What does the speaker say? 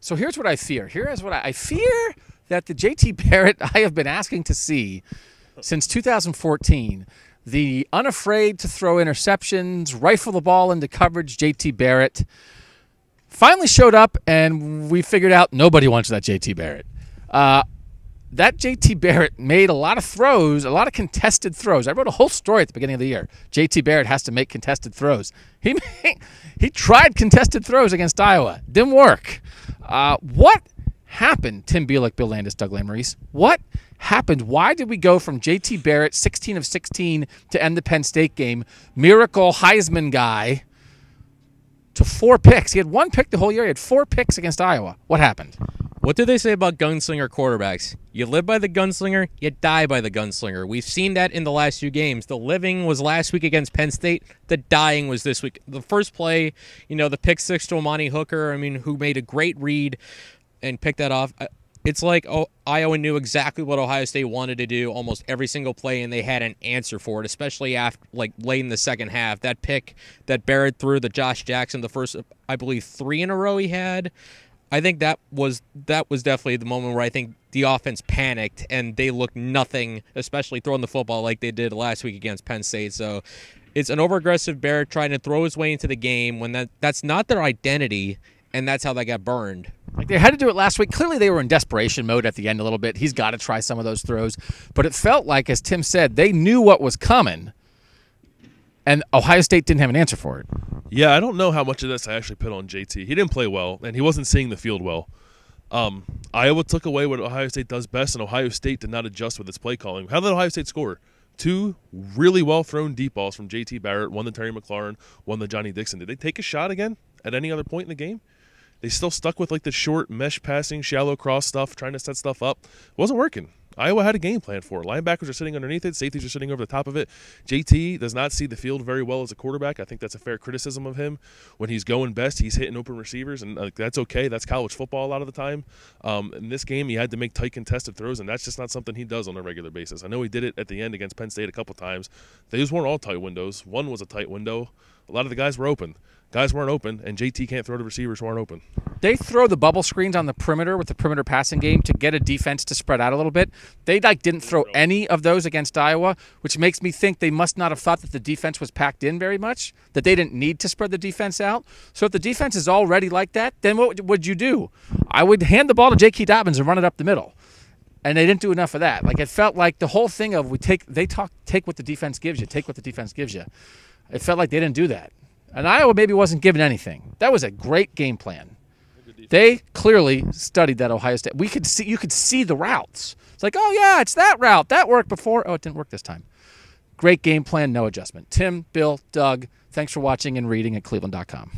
So here's what I fear. Here's what I fear that the JT Barrett I have been asking to see since 2014, the unafraid to throw interceptions, rifle the ball into coverage JT Barrett, finally showed up, and we figured out nobody wants that JT Barrett. That JT Barrett made a lot of throws, a lot of contested throws. I wrote a whole story at the beginning of the year. JT Barrett has to make contested throws. He tried contested throws against Iowa. Didn't work. What happened, Tim Bielek, Bill Landis, Doug Lesmeri-Auth? What happened? Why did we go from JT Barrett, 16 of 16 to end the Penn State game, miracle Heisman guy, to 4 picks? He had 1 pick the whole year. He had 4 picks against Iowa. What happened? What do they say about gunslinger quarterbacks? You live by the gunslinger, you die by the gunslinger. We've seen that in the last 2 games. The living was last week against Penn State. The dying was this week. The first play, the pick 6 to Amani Hooker, who made a great read and picked that off. It's like Iowa knew exactly what Ohio State wanted to do almost every single play, and they had an answer for it, especially after late in the second half. That pick that Barrett threw, the Josh Jackson, the first, I believe, 3 in a row he had. I think that was definitely the moment where I think the offense panicked and they looked nothing, especially throwing the football like they did last week against Penn State. So it's an over-aggressive Barrett trying to throw his way into the game when that's not their identity, and that's how they got burned. Like, they had to do it last week. Clearly they were in desperation mode at the end a little bit. He's got to try some of those throws. But it felt like, as Tim said, they knew what was coming, and Ohio State didn't have an answer for it. Yeah, I don't know how much of this I actually put on JT. He didn't play well, and he wasn't seeing the field well. Iowa took away what Ohio State does best, and Ohio State did not adjust with its play calling. How did Ohio State score? 2 really well-thrown deep balls from JT Barrett, one to Terry McLaurin, one to Johnny Dixon. Did they take a shot again at any other point in the game? They still stuck with the short mesh passing, shallow cross stuff, trying to set stuff up. It wasn't working. Iowa had a game plan for it. Linebackers are sitting underneath it. Safeties are sitting over the top of it. JT does not see the field very well as a quarterback. I think that's a fair criticism of him. When he's going best, he's hitting open receivers, and that's okay. That's college football a lot of the time. In this game, he had to make tight contested throws, and that's just not something he does on a regular basis. I know he did it at the end against Penn State a couple times. These weren't all tight windows. One was a tight window. A lot of the guys were open. Guys weren't open, and JT can't throw to receivers who aren't open. They throw the bubble screens on the perimeter with the perimeter passing game to get a defense to spread out a little bit. They didn't throw any of those against Iowa, which makes me think they must not have thought that the defense was packed in very much, that they didn't need to spread the defense out. So if the defense is already like that, then what would you do? I would hand the ball to J.K. Dobbins and run it up the middle. And they didn't do enough of that. It felt like the whole thing of take what the defense gives you, take what the defense gives you. It felt like they didn't do that. And Iowa maybe wasn't given anything. That was a great game plan. They clearly studied that Ohio State. You could see the routes. It's like, oh yeah, it's that route. That worked before. Oh, it didn't work this time. Great game plan, no adjustment. Tim, Bill, Doug, thanks for watching and reading at cleveland.com.